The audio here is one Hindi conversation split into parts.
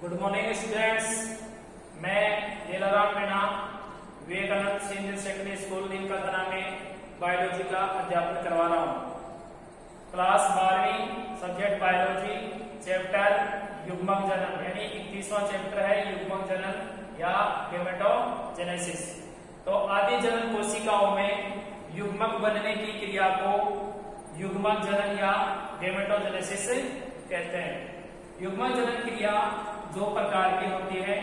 गुड मॉर्निंग स्टूडेंट्स, मैं Dilaram Meena Vivekanand senior secondary school Neelkanthna में बायोलॉजी का अध्यापन करवा रहा हूँ। क्लास 12वीं सब्जेक्ट बायोलॉजी, चैप्टर युग्मक जनन यानी 31वां चैप्टर है युग्मक जनन या गेमेटोजेनेसिस। तो आदि जनन कोशिकाओं में युग्मक बनने की क्रिया को युग्मक जनन या गेमेटोजेनेसिस कहते हैं। युग्मक जनन क्रिया दो प्रकार की होती है।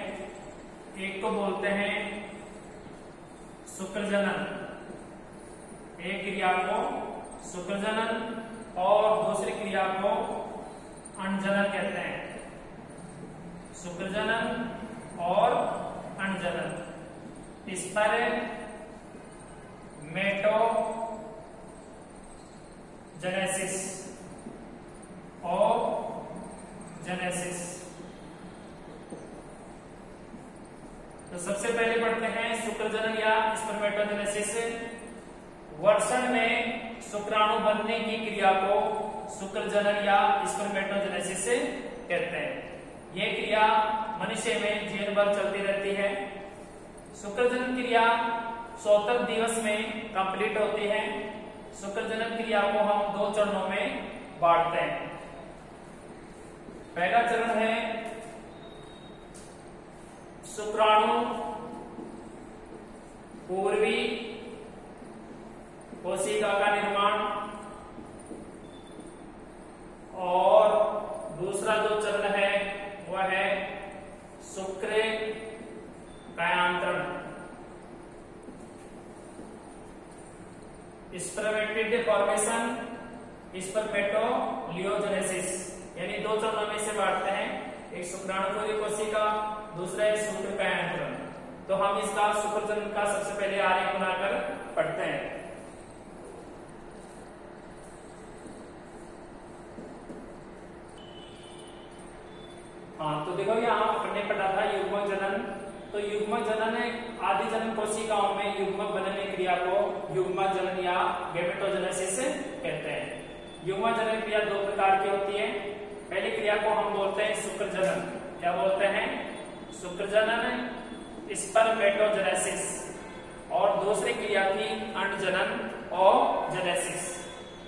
एक को बोलते हैं शुक्र जनन, एक क्रिया को शुक्र जनन और दूसरी क्रिया को अंडजनन कहते हैं। शुक्र जनन और अंडजनन, इस पर मेटोजेनेसिस और जेनेसिस। तो सबसे पहले पढ़ते हैं शुक्र जनन या स्पर्मेटोजेनेसिस। वर्षण में शुक्राणु बनने की क्रिया को शुक्र जनन या स्पर्मेटोजेनेसिस कहते हैं। यह क्रिया मनुष्य में जीवन भर चलती रहती है। शुक्र जनन क्रिया 74 दिवस में कंप्लीट होती है। शुक्र जनन क्रिया को हम दो चरणों में बांटते हैं। पहला चरण है शुक्राणु पूर्वी कोशिका का निर्माण और दूसरा जो चरण है वह है शुक्र कायांतरण, स्पर्मेटिड फॉर्मेशन, स्पर्मेटोलियोजेनेसिस। यानी दो चरणों में से बांटते हैं, एक शुक्राणुपूर्वी कोशिका, दूसरा है शुक्र कायांतरण। तो हम इसका शुक्र जनन का सबसे पहले आरेख बनाकर पढ़ते हैं। हाँ, तो देखो यहाँ अपने पढ़ा था युग्मक जनन। तो युग्मक जनन आदि जनन कोशिकाओं में युग्मक बनने क्रिया को युग्मक जनन या गेमेटोजेनेसिस कहते हैं। युग्मक जनन क्रिया दो प्रकार की होती है। पहली क्रिया को हम बोलते हैं शुक्र जनन। क्या बोलते हैं? शुक्र जनन, स्पर्मेटोजेनेसिस। और दूसरी क्रिया थी अंडजनन और जेनेसिस।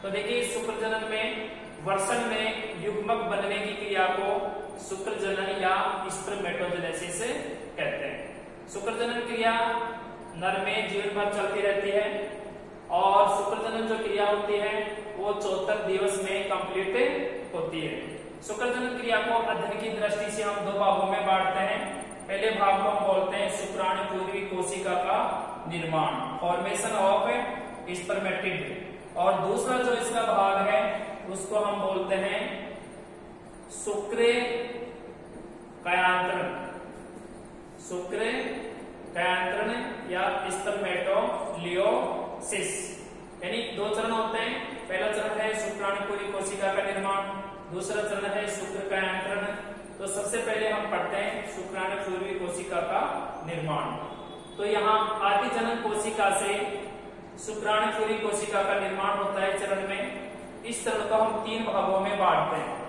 तो देखिए शुक्र जनन में वर्षण में युग्मक बनने की क्रिया को शुक्र जनन या स्पर्मेटोजेनेसिस कहते हैं। शुक्र जनन क्रिया नर में जीवन भर चलती रहती है और शुक्र जनन जो क्रिया होती है वो 74 दिवस में कंप्लीट होती है। शुक्र जनन क्रिया को अध्ययन की दृष्टि से हम दो भागों में बांटते हैं। पहले भाग को हम बोलते हैं शुक्राणु पूर्वी कोशिका का निर्माण, फॉर्मेशन ऑफ स्पर्मेटिड, और दूसरा जो इसका भाग है उसको हम बोलते हैं शुक्र कायांतरण। शुक्र कायांतरण या स्पर्मेटोलियोसिस। यानी दो चरण होते हैं। पहला चरण है शुक्राणुपूर्वी कोशिका का निर्माण, दूसरा चरण है शुक्र कायांतरण। तो सबसे पहले हम पढ़ते हैं शुक्राणुपूर्वी कोशिका का निर्माण। तो यहाँ आदि जनन कोशिका से शुक्राणुपूर्वी कोशिका का निर्माण होता है चरण में। इस चरण को हम तीन भागों में बांटते हैं।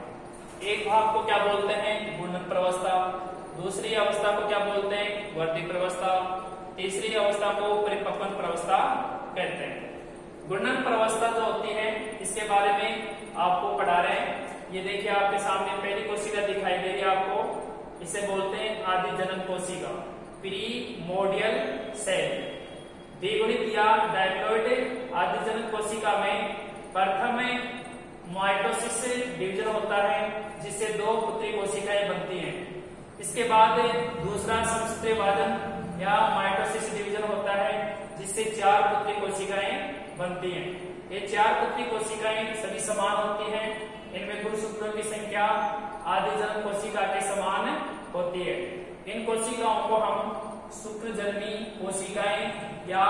एक भाग को क्या बोलते हैं? गुणन प्रवस्था। दूसरी अवस्था को क्या बोलते हैं? वर्धित प्रवस्था। तीसरी अवस्था को परिपक्वन प्रवस्था कहते हैं। गुणन प्रवस्था जो होती है इसके बारे में आपको पढ़ा रहे हैं। ये देखिए आपके सामने पहली कोशिका दिखाई दे रही है आपको। इसे बोलते हैं आदि जनन कोशिका, प्रीमोर्डियल सेल। द्विगुणित या डायप्लॉइड आदि जनन कोशिका में प्रथम माइटोसिस से डिवीजन होता है जिससे दो पुत्री कोशिकाएं बनती हैं। इसके बाद दूसरा समसूत्री विभाजन या माइटोसिस डिवीजन होता है जिससे चार पुत्री कोशिकाएं बनती हैं। ये चार पुत्री कोशिकाएं सभी समान होती हैं। इनमें गुणसूत्रों की संख्या आदि जनन कोशिका के समान होती है। इन कोशिकाओं को हम शुक्रजननी कोशिकाएं या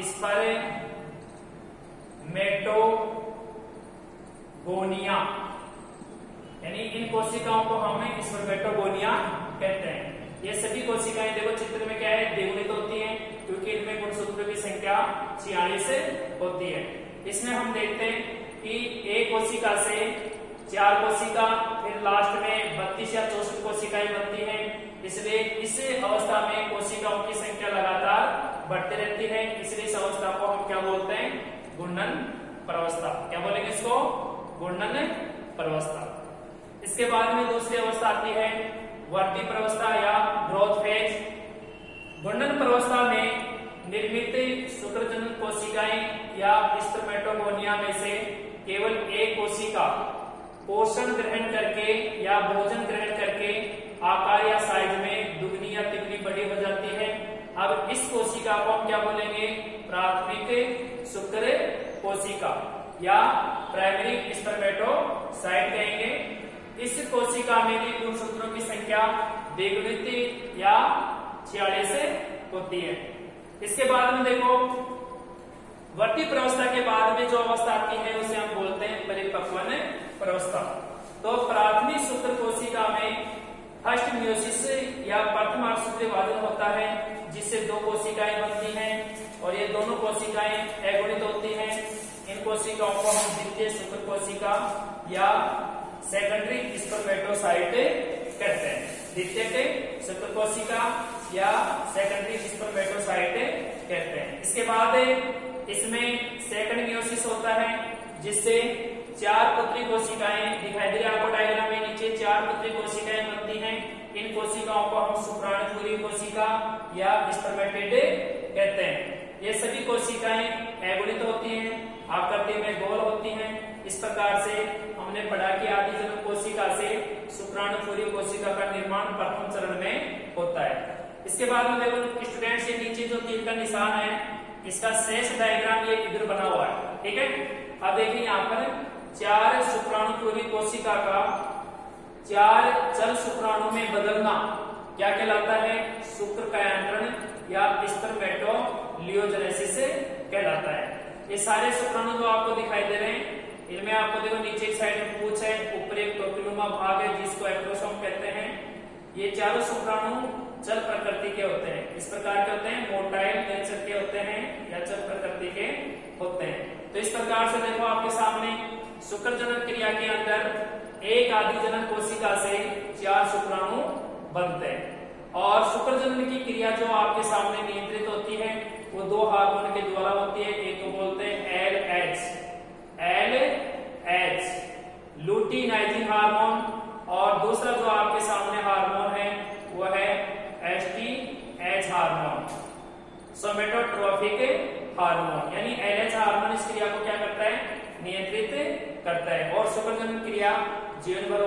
स्पर्मेटोगोनिया, यानी इन कोशिकाओं को हम स्पर्मेटोगोनिया कहते हैं। ये सभी कोशिकाएं देखो चित्र में क्या है, द्विगुणित होती हैं क्योंकि इनमें गुणसूत्रों की संख्या 46 होती है। इसमें हम देखते हैं कि एक कोशिका से चार कोशिका फिर लास्ट में 32 या 64 कोशिकाएं बनती हैं। इसलिए इस अवस्था में कोशिकाओं की संख्या लगातार बढ़ती रहती है, इसलिए इस अवस्था को हम क्या बोलते हैं, घूर्णन प्रवस्था। क्या बोलेंगे इसको, घूर्णन प्रवस्था। इसके बाद में दूसरी अवस्था आती है वर्ती प्रवस्था या ग्रोथ फेज। घूर्णन प्रवस्था में निर्मित शुक्रजनन कोशिकाएं या स्पर्मेटोगोनिया में से केवल एक कोशिका पोषण ग्रहण करके या भोजन ग्रहण करके आकार या साइज में दुगनी या तिगुनी बड़ी हो जाती है। अब इस कोशिका को हम क्या बोलेंगे, प्राथमिक शुक्र कोशिका या प्राइमरी स्पर्मेटोसाइट कहेंगे। इस कोशिका में भी गुणसूत्रों की संख्या द्विगुणित या 46 होती है। इसके बाद में देखो वर्ती प्रवस्था के बाद में जो अवस्था आती है उसे हम बोलते हैं परिपक्वन प्रवस्था। तो प्राथमिक शुक्र कोशिका में फर्स्ट मियोसिस या प्रथम अर्धसूत्री विभाजन होता है, जिससे दो कोशिकाएं बनती हैं और ये दोनों कोशिकाएं अगुणित होती हैं। इन कोशिकाओं को हम द्वितीय शुक्र कोशिका या सेकेंडरी स्पर्मेटोसाइट कहते हैं। द्वितीय शुक्र कोशिका या सेकेंडरी स्पर्मेटोसाइट कहते हैं। इसके बाद इसमें सेकंड मियोसिस होता है, जिससे 4 पुत्री कोशिकाएं दिखाई दे रही है आपको डायग्राम में, नीचे 4 पुत्री कोशिकाएं बनती हैं। इन कोशिकाओं को हम शुक्राणुपूरी कोशिका या स्पर्मेटिड कहते हैं। ये सभी कोशिकाएं अगुणित होती हैं, आकृति में गोल होती हैं। इस प्रकार से हमने पढ़ा कि आदिजनन कोशिका से शुक्राणुपूरी कोशिका का निर्माण प्रथम चरण में होता है। इसके बाद में देखो स्टूडेंट्स, ये नीचे जो तीर का निशान है इसका शेष डायग्राम ये इधर बना हुआ है, ठीक है। अब देखिए यहाँ पर 4 शुक्राणुपूरी कोशिका का 4 चल शुक्राणु में बदलना क्या कहलाता है, शुक्र कायांतरण या स्पर्मेटोलियोजेनेसिस कहलाता है। ये सारे शुक्राणु जो आपको दिखाई दे रहे हैं, इनमें आपको देखो नीचे एक साइड में पूंछ है, ऊपर एक टोपीनुमा भाग है जिसको एक्रोसोम कहते हैं। ये चारों शुक्राणु चल प्रकृति के होते हैं। इस प्रकार के होते हैं, मोटाइल नेचर के होते हैं या चल प्रकृति के होते हैं। तो इस प्रकार से देखो आपके सामने शुक्रजनन क्रिया के अंदर एक आदिजनन कोशिका से 4 शुक्राणु बनते हैं और शुक्रजनन की क्रिया जो आपके सामने नियंत्रित होती है वो 2 हार्मोन के द्वारा होती है। एक को बोलते हैं LH लुटिनाइजिंग हार्मोन और दूसरा जो आपके सामने हार्मोन है वो है STH हार्मोन, सोमेटोट्रोफिक हार्मोन। यानी LH हार्मोन इस क्रिया को क्या करता है, नियंत्रित करता है और शुक्रजनन क्रिया जीवन भर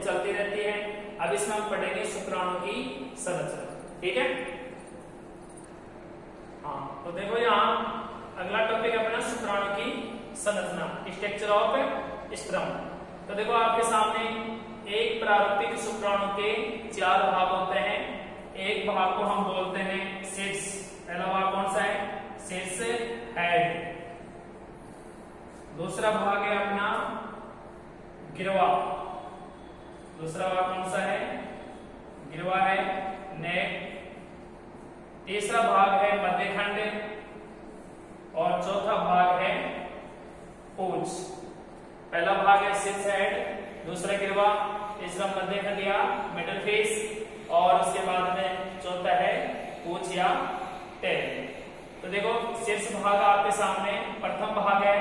चलती रहती है। अब इसमें हम पढ़ेंगे शुक्राणु की संरचना, ठीक है। हाँ, तो देखो यहाँ अगला टॉपिक अपना शुक्राणु की संरचना, स्ट्रक्चर ऑफ स्पर्म। तो देखो आपके सामने एक प्रारंभिक शुक्राणु के 4 भाग होते हैं। एक भाग को हम बोलते हैं शीर्ष, पहला भाग कौन सा है, शीर्ष हेड। दूसरा भाग है अपना गिरवा, दूसरा भाग कौन सा है, गिरवा है नेक। तीसरा भाग है मध्यखंड और चौथा भाग है पूंछ। पहला भाग है शीर्ष हेड, दूसरा गिरवा, तीसरा मध्यखंड या मिडल फेस और उसके बाद में चौथा है पूंछ या टेल। तो देखो शीर्ष भाग आपके सामने प्रथम भाग है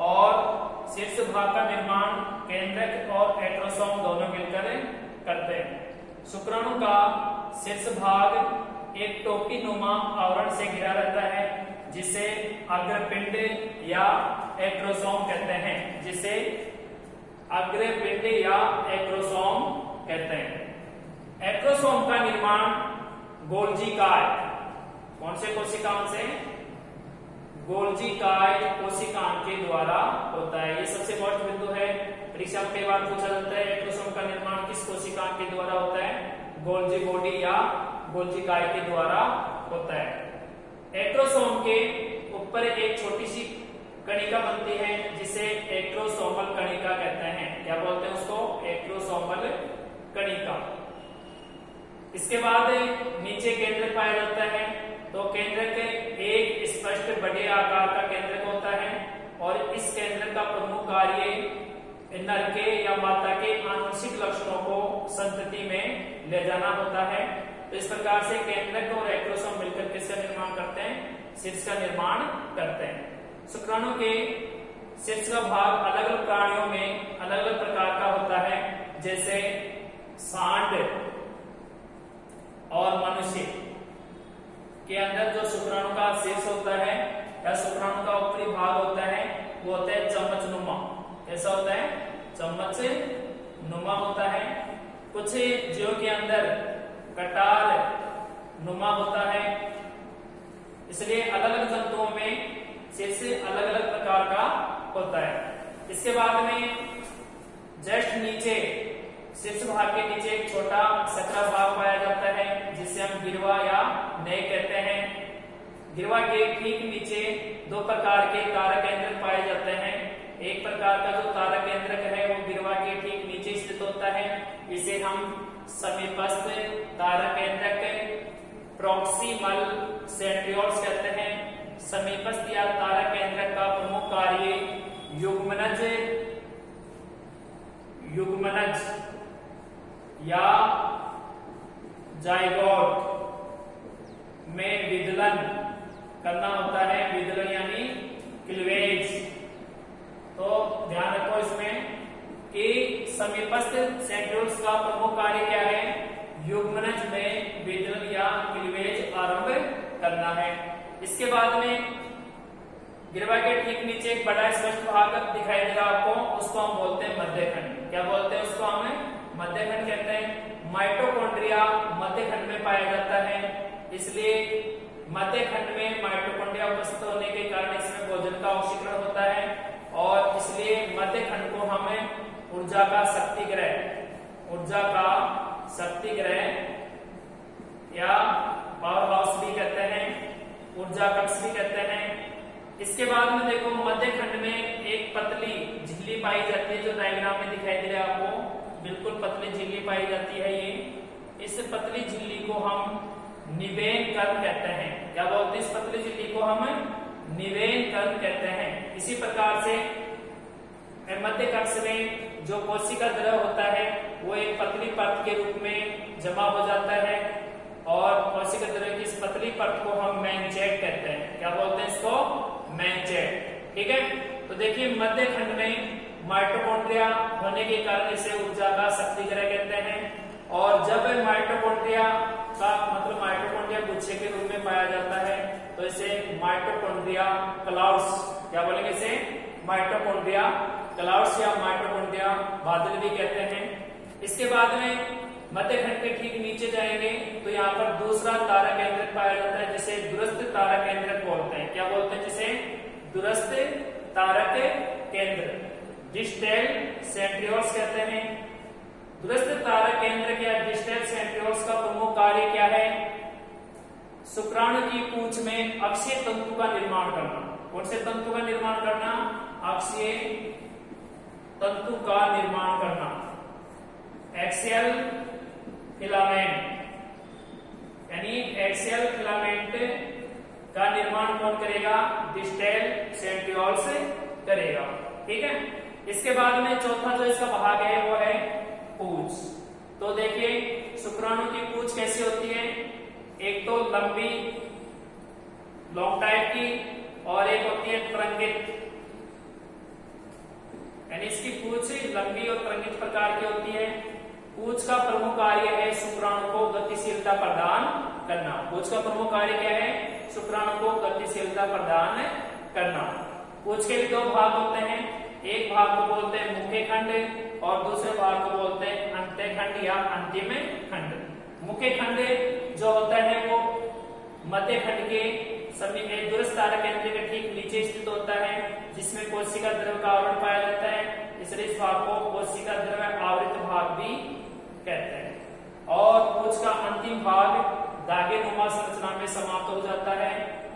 और शीर्ष भाग का निर्माण केंद्रक और एट्रोसोम दोनों मिलकर करते हैं। शुक्राणु का शीर्ष भाग एक टोपी नुमा आवरण से घिरा रहता है जिसे अग्रपिंड या एट्रोसोम कहते हैं, जिसे अग्रपिंड या एट्रोसोम कहते हैं। एट्रोसोम का निर्माण गोल्जी काय, कौन से कोशिकाओं से, गोल्जी काय कोशिकाओं के द्वारा होता है। ये सबसे बड़ा बिंदु है, परीक्षा में कई बार पूछा जाता है एट्रोसोम का निर्माण किस कोशिका के द्वारा होता है, गोल्जी बॉडी या गोल्जी काय के द्वारा होता है। एट्रोसोम के ऊपर एक छोटी सी कणिका बनती है जिसे एट्रोसोमल कणिका कहते हैं। क्या बोलते हैं उसको, एट्रोसोमल कणिका। इसके बाद नीचे केंद्रक पाया जाता है। तो केंद्रक एक स्पष्ट बड़े आकार का केंद्रक होता है और इस केंद्रक का प्रमुख कार्य नर के या माता के आनुवंशिक लक्षणों को संतति में ले जाना होता है। तो इस प्रकार से केंद्रक और एक्रोसोम मिलकर किसका निर्माण करते हैं, शीर्ष का निर्माण करते हैं। शुक्राणु के शीर्ष का भाग अलग अलग प्राणियों में अलग अलग प्रकार का होता है, जैसे सांड और मनुष्य के अंदर जो शुक्राणु का शीर्ष होता है या शुक्राणु का ऊपरी भाग होता है वो होता है चम्मचनुमा। कैसा होता है, चम्मच नुमा होता है। कुछ जीवों के अंदर कटार नुमा होता है। इसलिए अलग अलग जंतुओं में शीर्ष अलग अलग प्रकार का होता है। इसके बाद में जस्ट नीचे शीर्ष भाग के नीचे एक छोटा सकरा भाग पाया जाता है जिसे हम गिरवा या नय कहते हैं। गिरवा के ठीक नीचे दो प्रकार के तारा केंद्रक पाए जाते हैं। एक प्रकार का जो तारा केंद्रक है वो गिरवा के ठीक नीचे स्थित होता है, इसे हम समीपस्थ तारा केंद्रक प्रॉक्सिमल सेंट्रियोल्स कहते हैं। समीपस्थ या तारा केंद्रक का प्रमुख कार्य युग्मनज या जाइगोट में विदलन करना होता है। विदलन यानी क्लीवेज। तो ध्यान रखो इसमें कि समीपस्थ सेंट्रियोल्स का प्रमुख कार्य क्या है, युग्मनज में विदलन या क्लीवेज आरंभ करना है। इसके बाद में गिरवा के ठीक नीचे एक बड़ा स्पष्ट भाग दिखाई देगा आपको, उसको हम बोलते हैं मध्यखंड। क्या बोलते हैं उसको, हमें मध्यखंड कहते हैं। माइटोकॉन्ड्रिया मध्यखंड में पाया जाता है, इसलिए मध्यखंड में माइटोकॉन्ड्रिया उपस्थित होने के कारण इसमें भोजन का ऑक्सीकरण होता है और इसलिए मध्यखंड को हमें ऊर्जा का शक्ति ग्रह या पावर हाउस भी कहते हैं, ऊर्जा कक्ष भी कहते हैं। इसके बाद में देखो मध्यखंड में एक पतली झिल्ली पाई जाती है, जो डायग्राम में दिखाई दे रहा है आपको, बिल्कुल पतली झिल्ली पाई जाती है। ये इस पतली झिल्ली को हम निवेन कर्ण कहते हैं। क्या बोलते हैं, इस पतली झिल्ली को हम निवेन कर्ण कहते हैं। इसी प्रकार से मध्य कक्ष में जो कोशिका द्रव होता है वो एक पतली परत के रूप में जमा हो जाता है और कोशिका द्रव की इस पतली परत को हम मैनचेट कहते हैं। क्या बोलते हैं इसको, मैनचेट। ठीक है, तो देखिए मध्यखंड में माइटोकॉन्ड्रिया होने के कारण इसे ऊर्जा का शक्ति ग्रह कहते हैं। और जब माइटोकॉन्ड्रिया का मतलब माइटोकॉन्ड्रिया गुच्छे के रूप में पाया जाता है तो इसे माइटोकॉन्ड्रिया क्लाउड्स, क्या बोलेंगे इसे, माइटोकॉन्ड्रिया क्लाउड्स या माइटोकॉन्ड्रिया बादल भी कहते हैं। इसके बाद में मध्यखंड के ठीक नीचे जाएंगे तो यहाँ पर दूसरा तारा केंद्रक पाया जाता है जिसे दूरस्थ तारा केंद्रक बोलते हैं। क्या बोलते हैं, जिसे दूरस्थ तारक केंद्र, डिस्टल सेंट्रियोल्स कहते हैं। दूरस्थ तारा केंद्रक या डिस्टल सेंट्रियोल्स का प्रमुख कार्य क्या है, शुक्राणु की पूंछ में अक्षीय तंतु का निर्माण करना। कौन से तंतु का निर्माण करना, अक्षीय तंतु का निर्माण करना, एक्सियल फिलामेंट, यानी एक्सियल फिलामेंट का निर्माण कौन करेगा, डिस्टल सेंट्रियोल्स करेगा। ठीक है, इसके बाद में चौथा जो इसका भाग है वो है पूंछ। तो देखिए शुक्राणु की पूंछ कैसी होती है, एक तो लंबी लॉन्ग टाइप की और एक होती है तरंगित, यानी इसकी पूंछ लंबी और तरंगित प्रकार की होती है। पूंछ का प्रमुख कार्य है शुक्राणु को गतिशीलता प्रदान करना। पूंछ का प्रमुख कार्य क्या है, शुक्राणु को गतिशीलता प्रदान करना। पूंछ के भी दो भाग होते हैं, एक भाग को बोलते हैं मुख्य खंड और दूसरे भाग को बोलते हैं अंत्य खंड या अंतिम खंड। मुख्य खंड जो होता है वो मध्य खंड के समीप में दूरस्थ तारा केंद्र के ठीक नीचे स्थित होता है, जिसमें कोशिका द्रव का आवरण पाया जाता है, इसलिए इस भाग को कोशिका द्रव आवृत भाग भी कहते हैं। और पूंछ का अंतिम भाग दागेनुमा संरचना में समाप्त हो जाता है,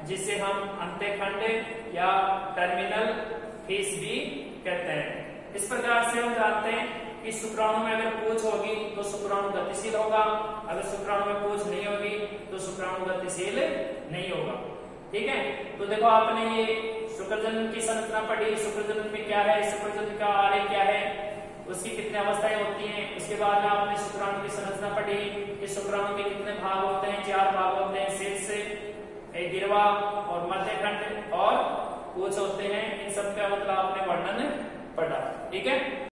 जिसे हम अंत्य खंड या टर्मिनल फेस भी कहते हैं। इस प्रकार से हम जानते हैं कि शुक्राणु में अगर पूंछ होगी तो शुक्राणु गतिशील होगा, अगर शुक्राणु में पूंछ नहीं होगी तो शुक्राणु गतिशील नहीं होगा। ठीक है, तो देखो आपने ये शुक्रजनन की संरचना पढ़ी, शुक्रजनन में क्या है, शुक्रजनन का आर्य क्या है, उसकी कितनी अवस्थाएं होती हैं। उसके बाद में आपने शुक्राणु की संरचना पढ़ी कि शुक्राणु के कितने भाग होते हैं, 4 भाग होते हैं, शीर्ष, गिरवा और मध्यखंड और पूछ होते हैं। इन सब का मतलब आपने वर्णन पढ़ा। ठीक है।